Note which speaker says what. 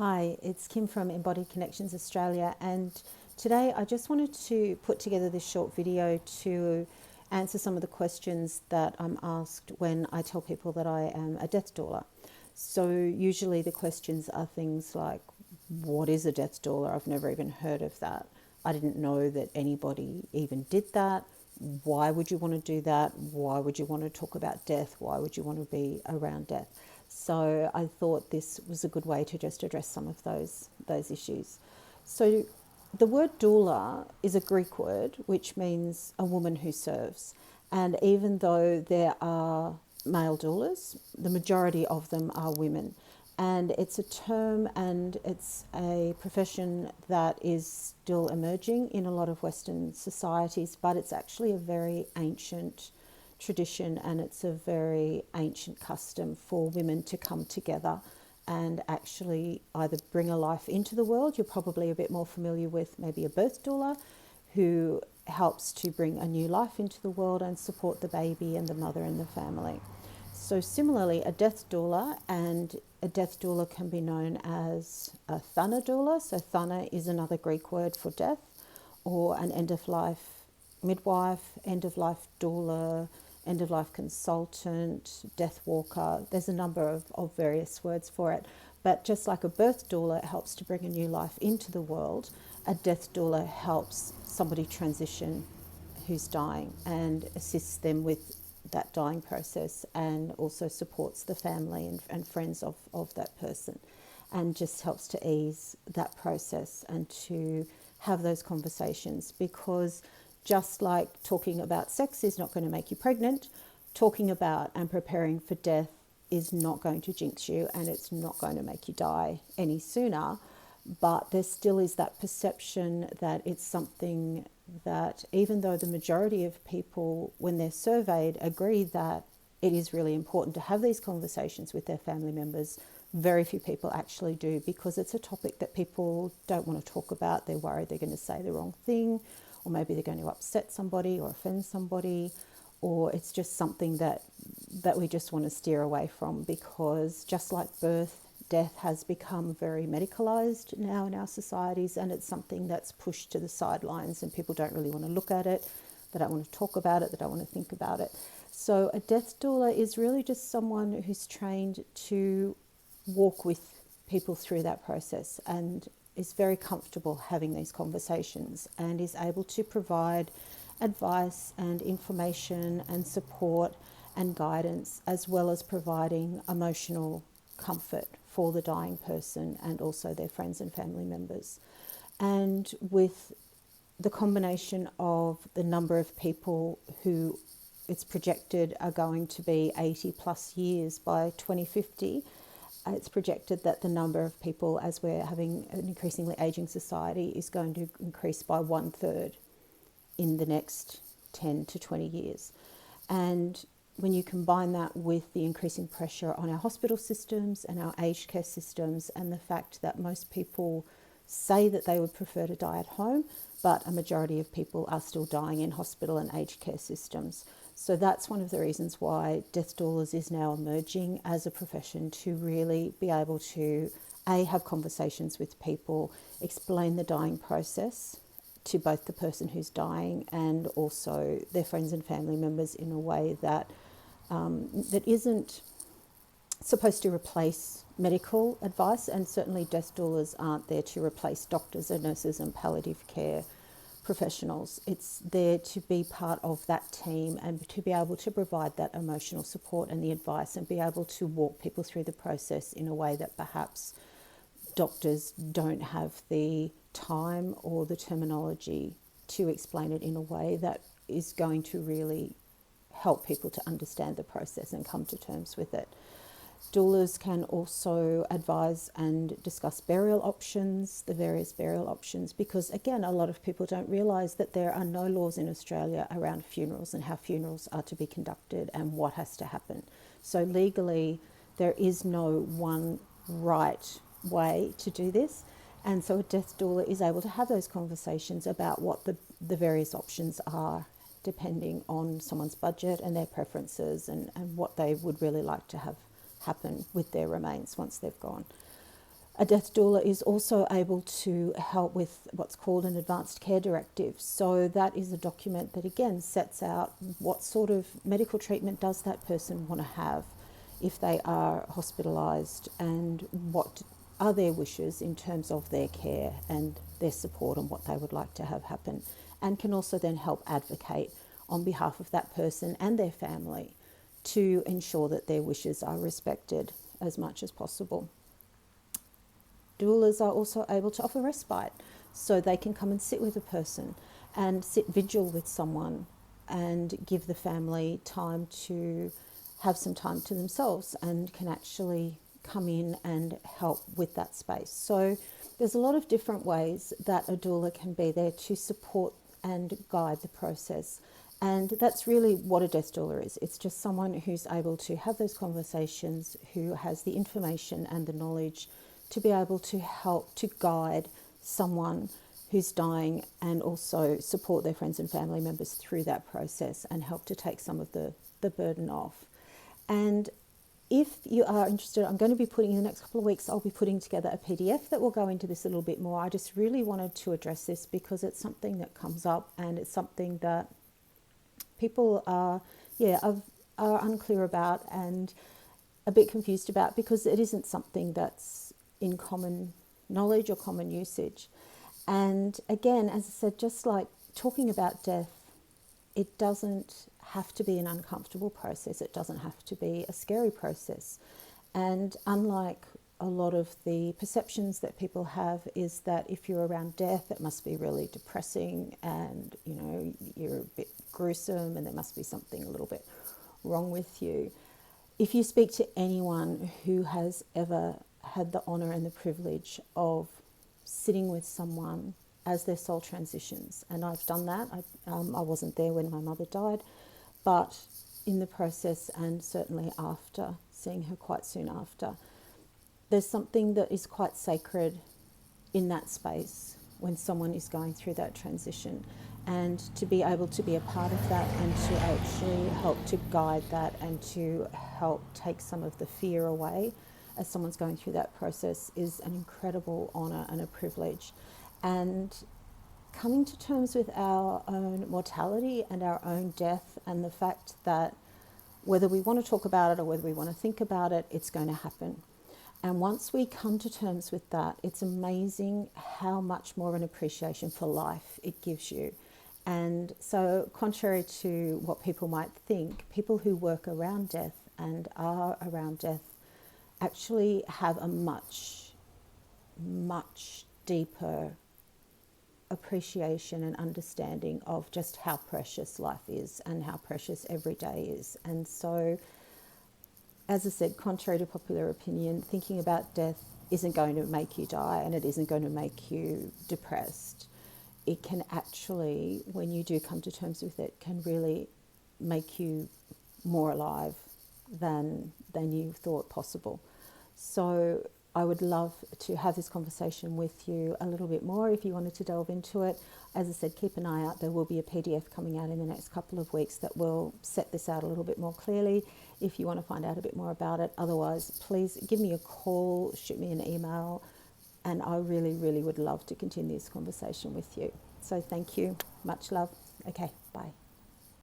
Speaker 1: Hi, it's Kim from Embodied Connections Australia, and today I just wanted to put together this short video to answer some of the questions that I'm asked when I tell people that I am a death doula. So usually the questions are things like, what is a death doula? I've never even heard of that. I didn't know that anybody even did that. Why would you want to do that? Why would you want to talk about death? Why would you want to be around death? So I thought this was a good way to just address some of those issues. So the word doula is a Greek word which means a woman who serves. And even though there are male doulas, the majority of them are women. And it's a term and it's a profession that is still emerging in a lot of Western societies, but it's actually a very ancient tradition and it's a very ancient custom for women to come together and actually either bring a life into the world. You're probably a bit more familiar with maybe a birth doula who helps to bring a new life into the world and support the baby and the mother and the family. So similarly, a death doula, and a death doula can be known as a thana doula. So thana is another Greek word for death, or an end-of-life midwife, end-of-life doula, end-of-life consultant, death walker. There's a number of various words for it. But just like a birth doula helps to bring a new life into the world, a death doula helps somebody transition who's dying and assists them with that dying process, and also supports the family and friends of that person, and just helps to ease that process and to have those conversations. Because just like talking about sex is not going to make you pregnant, talking about and preparing for death is not going to jinx you, and it's not going to make you die any sooner. But there still is that perception that it's something that, even though the majority of people, when they're surveyed, agree that it is really important to have these conversations with their family members, very few people actually do, because it's a topic that people don't want to talk about. They're worried they're going to say the wrong thing, or maybe they're going to upset somebody or offend somebody, or it's just something that we just want to steer away from, because just like birth, death has become very medicalised now in our societies, and it's something that's pushed to the sidelines and people don't really want to look at it, they don't want to talk about it, they don't want to think about it. So a death doula is really just someone who's trained to walk with people through that process and is very comfortable having these conversations and is able to provide advice and information and support and guidance, as well as providing emotional comfort for the dying person and also their friends and family members. And with the combination of the number of people who it's projected are going to be 80 plus years by 2050, it's projected that the number of people, as we're having an increasingly aging society, is going to increase by 1/3 in the next 10 to 20 years. And when you combine that with the increasing pressure on our hospital systems and our aged care systems, and the fact that most people say that they would prefer to die at home, but a majority of people are still dying in hospital and aged care systems. So that's one of the reasons why death doulas is now emerging as a profession, to really be able to have conversations with people, explain the dying process to both the person who's dying and also their friends and family members in a way that that isn't supposed to replace medical advice, and certainly death doulas aren't there to replace doctors and nurses and palliative care professionals. It's there to be part of that team and to be able to provide that emotional support and the advice, and be able to walk people through the process in a way that perhaps doctors don't have the time or the terminology to explain it in a way that is going to really help people to understand the process and come to terms with it. Doulas can also advise and discuss burial options, the various burial options, because again, a lot of people don't realise that there are no laws in Australia around funerals and how funerals are to be conducted and what has to happen. So legally, there is no one right way to do this. And so a death doula is able to have those conversations about what the various options are, depending on someone's budget and their preferences, and what they would really like to have happen with their remains once they've gone. A death doula is also able to help with what's called an advanced care directive. So that is a document that again sets out what sort of medical treatment does that person want to have if they are hospitalised, and what are their wishes in terms of their care and their support and what they would like to have happen, and can also then help advocate on behalf of that person and their family to ensure that their wishes are respected as much as possible. Doulas are also able to offer respite, so they can come and sit with a person and sit vigil with someone and give the family time to have some time to themselves, and can actually come in and help with that space. So there's a lot of different ways that a doula can be there to support and guide the process. And that's really what a death doula is. It's just someone who's able to have those conversations, who has the information and the knowledge to be able to help to guide someone who's dying, and also support their friends and family members through that process and help to take some of the burden off. And if you are interested, I'm going to be putting in the next couple of weeks, I'll be putting together a PDF that will go into this a little bit more. I just really wanted to address this because it's something that comes up, and it's something that people are unclear about and a bit confused about, because it isn't something that's in common knowledge or common usage. And again, as I said, just like talking about death, it doesn't have to be an uncomfortable process. It doesn't have to be a scary process. And unlike a lot of the perceptions that people have, is that if you're around death, it must be really depressing, and you're a bit gruesome, and there must be something a little bit wrong with you. If you speak to anyone who has ever had the honour and the privilege of sitting with someone as their soul transitions, and I've done that. I wasn't there when my mother died, but in the process, and certainly after, seeing her quite soon after, there's something that is quite sacred in that space when someone is going through that transition, and to be able to be a part of that, and to actually help to guide that, and to help take some of the fear away as someone's going through that process, is an incredible honour and a privilege. And coming to terms with our own mortality and our own death, and the fact that whether we want to talk about it or whether we want to think about it, it's going to happen. And once we come to terms with that, it's amazing how much more of an appreciation for life it gives you. And so, contrary to what people might think, people who work around death and are around death actually have a much, much deeper appreciation and understanding of just how precious life is and how precious every day is. And so, as I said, contrary to popular opinion, thinking about death isn't going to make you die, and it isn't going to make you depressed. It can actually, when you do come to terms with it, can really make you more alive than you thought possible. So I would love to have this conversation with you a little bit more if you wanted to delve into it. As I said, keep an eye out. There will be a PDF coming out in the next couple of weeks that will set this out a little bit more clearly if you want to find out a bit more about it. Otherwise, please give me a call, shoot me an email, and I really, really would love to continue this conversation with you. So thank you. Much love. Okay, bye.